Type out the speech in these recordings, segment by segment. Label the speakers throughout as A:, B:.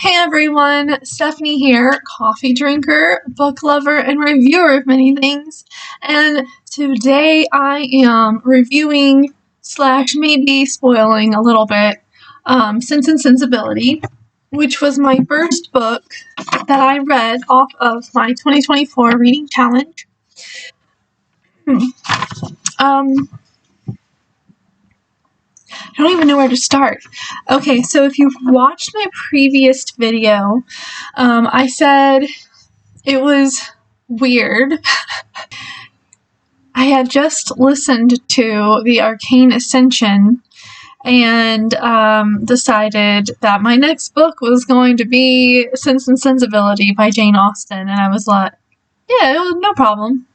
A: Hey everyone, Stephanie here, coffee drinker, book lover, and reviewer of many things. And today I am reviewing slash maybe spoiling a little bit Sense and Sensibility, which was my first book that I read off of my 2024 reading challenge. I don't even know where to start. Okay, so if you've watched my previous video, I said it was weird. I had just listened to The Arcane Ascension and decided that my next book was going to be Sense and Sensibility by Jane Austen, and I was like, yeah, it was no problem.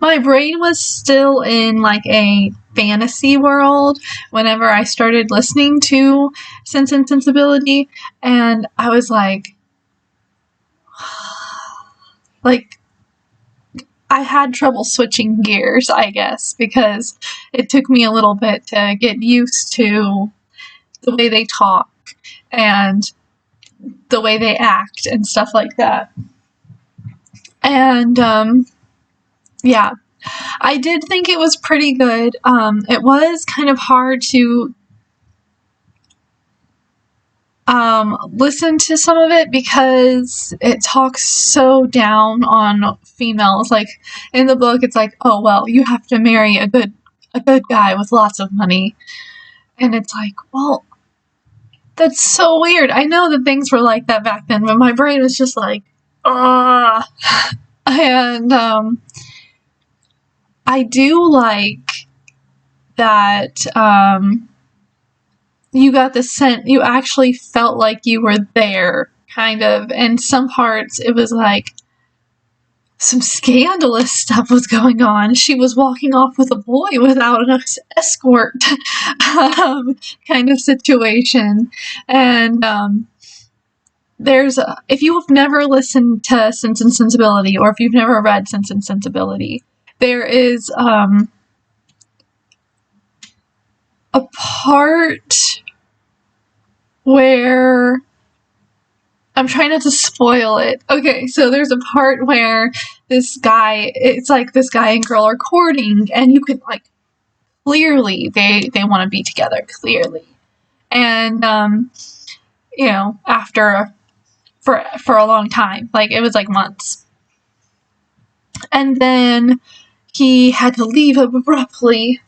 A: My brain was still in like a fantasy world whenever I started listening to Sense and Sensibility, and I was like I had trouble switching gears, I guess, because it took me a little bit to get used to the way they talk and the way they act and stuff like that. And yeah, I did think it was pretty good. It was kind of hard to listen to some of it because it talks so down on females. Like in the book, it's like, oh well, you have to marry a good guy with lots of money, and it's like, well, that's so weird. I know that things were like that back then, but my brain was just like, ah. And I do like that you got the sense, you actually felt like you were there, kind of. And some parts, it was like some scandalous stuff was going on. She was walking off with a boy without an escort, kind of situation. And if you have never listened to Sense and Sensibility, or if you've never read Sense and Sensibility, there is a part where I'm trying not to spoil it. Okay, so there's a part where it's like this guy and girl are courting, and you can like clearly they want to be together, clearly. And after for a long time, like it was like months. And then he had to leave abruptly.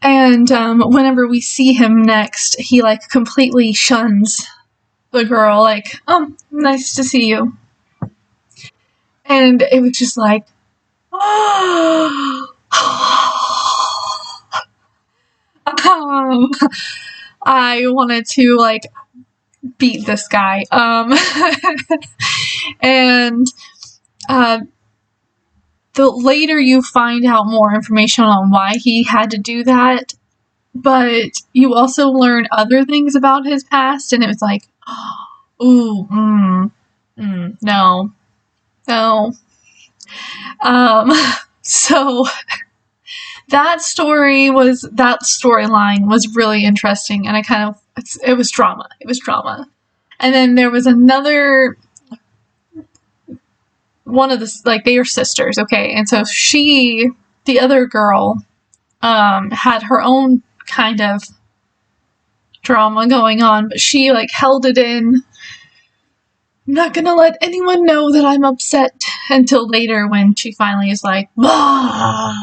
A: And whenever we see him next, he like completely shuns the girl, like, oh, nice to see you. And it was just like, I wanted to like beat this guy. And the later you find out more information on why he had to do that, but you also learn other things about his past, and it was like, ooh, no. So that storyline was really interesting, and it was drama. And then there was another one of the, like, they are sisters, okay? And so the other girl, had her own kind of drama going on, but she, like, held it in. I'm not gonna let anyone know that I'm upset until later when she finally is like, bah!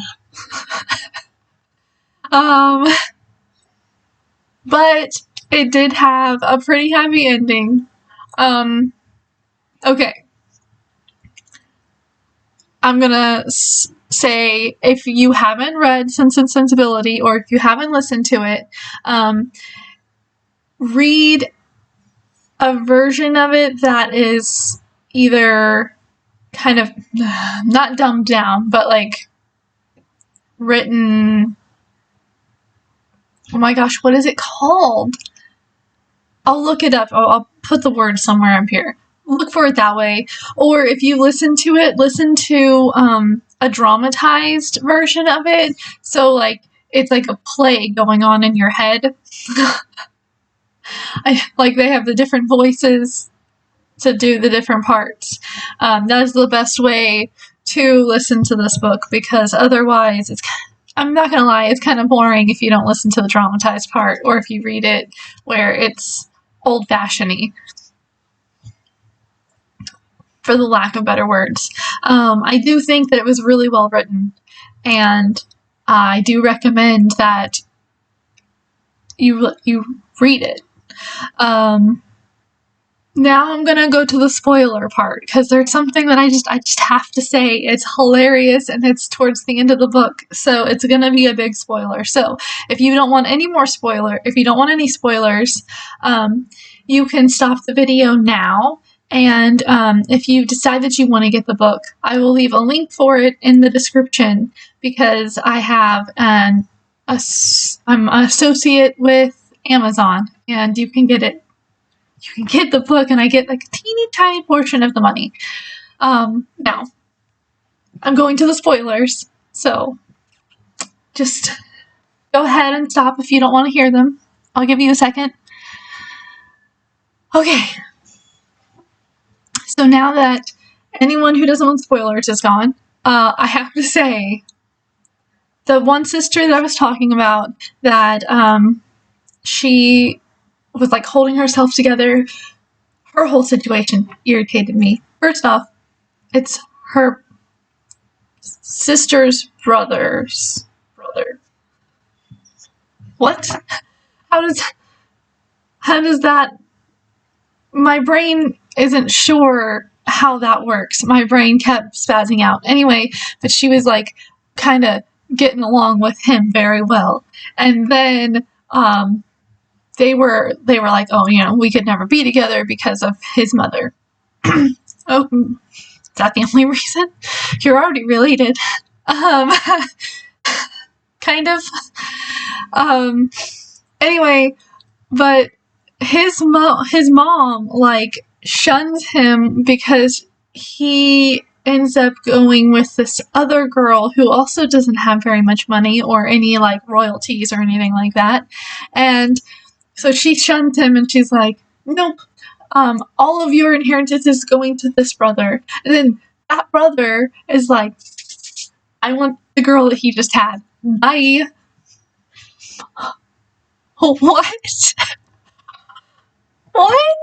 A: But it did have a pretty happy ending. Okay. I'm gonna say, if you haven't read Sense and Sensibility, or if you haven't listened to it, read a version of it that is either kind of not dumbed down, but like written, oh my gosh, what is it called? I'll look it up. I'll put the word somewhere up here. Look for it that way. Or if you listen to it, listen to a dramatized version of it. So like it's like a play going on in your head. Like they have the different voices to do the different parts. That is the best way to listen to this book, because otherwise I'm not gonna lie, it's kind of boring if you don't listen to the dramatized part, or if you read it where it's old-fashioned-y, for the lack of better words. I do think that it was really well written, and I do recommend that you read it. Now I'm gonna go to the spoiler part, because there's something that I just have to say. It's hilarious, and it's towards the end of the book, so it's gonna be a big spoiler. So if you don't want any spoilers, you can stop the video now. And if you decide that you want to get the book, I will leave a link for it in the description, because I have I'm an associate with Amazon, and you can get it. You can get the book, and I get like a teeny tiny portion of the money. Now, I'm going to the spoilers, so just go ahead and stop if you don't want to hear them. I'll give you a second. Okay. So now that anyone who doesn't want spoilers is gone, I have to say, the one sister that I was talking about, that she was like holding herself together, her whole situation irritated me. First off, it's her sister's brother's brother. What? How does that? My brain isn't sure how that works. My brain kept spazzing out. Anyway, but she was like kind of getting along with him very well. And then they were like, oh, we could never be together because of his mother. Oh, is that the only reason? You're already related. Kind of. Anyway, but his mom like shuns him because he ends up going with this other girl who also doesn't have very much money or any like royalties or anything like that. And so she shuns him, and she's like, nope, all of your inheritance is going to this brother. And then that brother is like, I want the girl that he just had. Bye. What? What?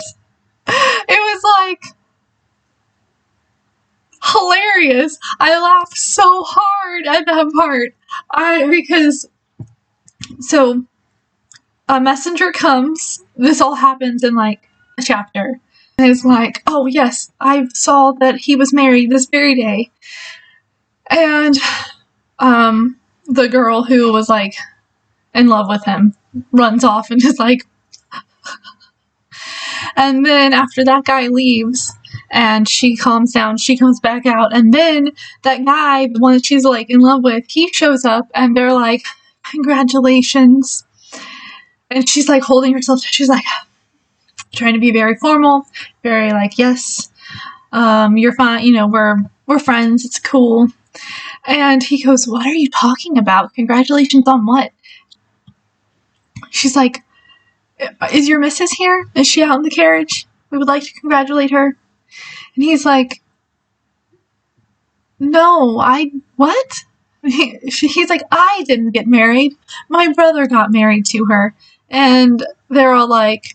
A: It was like hilarious. I laughed so hard at that part. Because a messenger comes. This all happens in like a chapter. And it's like, oh yes, I saw that he was married this very day. And the girl who was like in love with him runs off and is like, and then after that guy leaves and she calms down, she comes back out, and then that guy, the one that she's like in love with, he shows up, and they're like, congratulations. And she's like holding herself, she's like trying to be very formal, very like, yes, you're fine, we're friends, it's cool. And he goes, what are you talking about? Congratulations on what? She's like, is your missus here? Is she out in the carriage? We would like to congratulate her. And he's like, no, what? He's like, I didn't get married. My brother got married to her. And they're all like,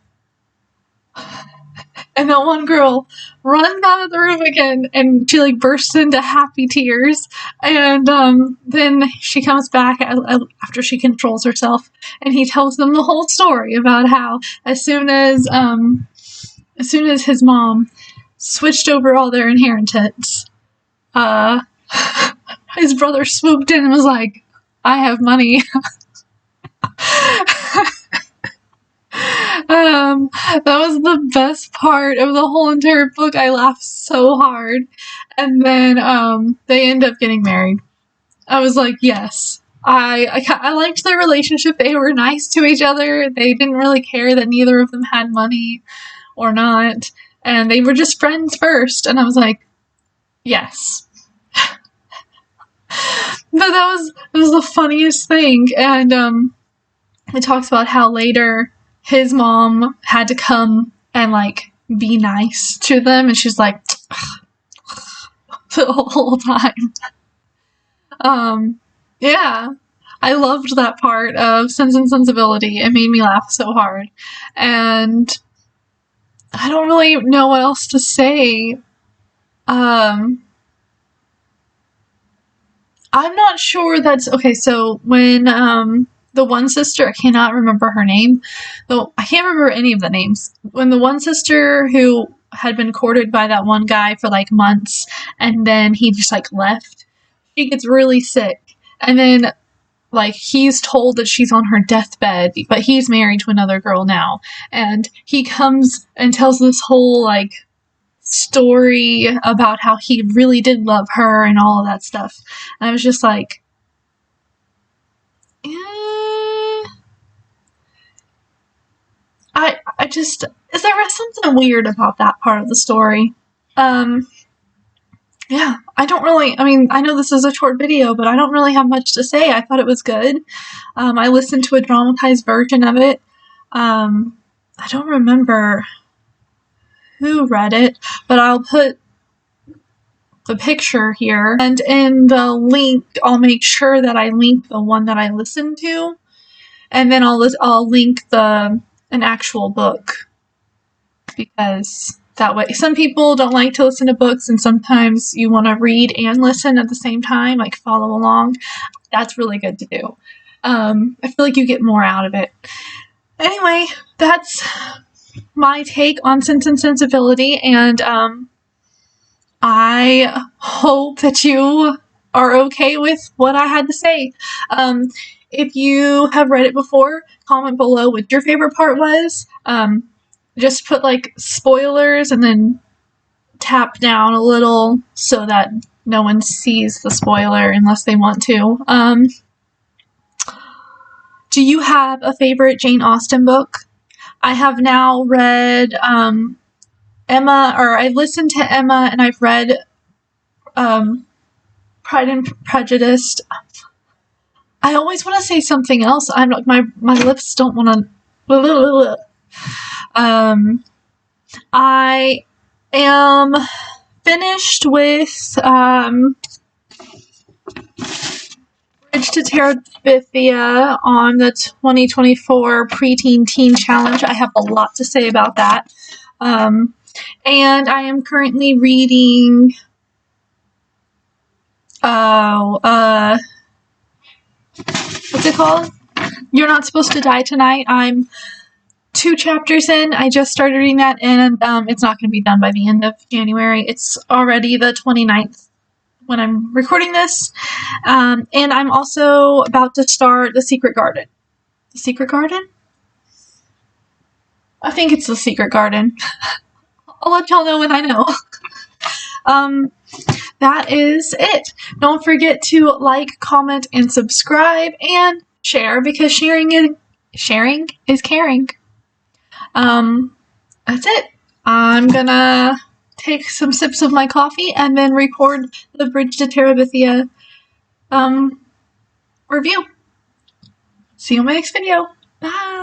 A: and that one girl runs out of the room again, and she like bursts into happy tears. And then she comes back after she controls herself, and he tells them the whole story about how as soon as his mom switched over all their inheritance, his brother swooped in and was like, I have money. That was the best part of the whole entire book. I laughed so hard. And then they end up getting married. I was like, yes. I liked their relationship. They were nice to each other. They didn't really care that neither of them had money or not. And they were just friends first. And I was like, yes. But it was the funniest thing. And it talks about how later his mom had to come and, like, be nice to them, and she's like, the whole time. Yeah. I loved that part of Sense and Sensibility. It made me laugh so hard. And I don't really know what else to say. I'm not sure that's okay. So when the one sister, I cannot remember her name, though I can't remember any of the names. When the one sister who had been courted by that one guy for like months, and then he just like left, she gets really sick, and then like he's told that she's on her deathbed, but he's married to another girl now, and he comes and tells this whole like story about how he really did love her and all of that stuff. And I was just like, I just, there was something weird about that part of the story. Yeah, I don't really, I mean, I know this is a short video, but I don't really have much to say. I thought it was good. I listened to a dramatized version of it. I don't remember who read it, but I'll put the picture here, and in the link, I'll make sure that I link the one that I listened to, and then I'll link an actual book, because that way, some people don't like to listen to books, and sometimes you want to read and listen at the same time, like follow along. That's really good to do. I feel like you get more out of it. Anyway, that's my take on Sense and Sensibility, and I hope that you are okay with what I had to say. If you have read it before, comment below what your favorite part was. Just put like spoilers and then tap down a little so that no one sees the spoiler unless they want to. Do you have a favorite Jane Austen book? I have now read Emma, or I've listened to Emma, and I've read Pride and Prejudice. I always want to say something else. I'm like, my lips don't want to. I am finished with Bridge to Terabithia on the 2024 Preteen Teen Challenge. I have a lot to say about that. And I am currently reading what's it called? You're Not Supposed to Die Tonight. I'm 2 chapters in. I just started reading that, and it's not going to be done by the end of January. It's already the 29th when I'm recording this. And I'm also about to start The Secret Garden. The Secret Garden? I think it's The Secret Garden. I'll let y'all know when I know. That is it. Don't forget to like, comment, and subscribe, and share, because sharing is caring. That's it. I'm gonna take some sips of my coffee and then record the Bridge to Terabithia review. See you in my next video. Bye!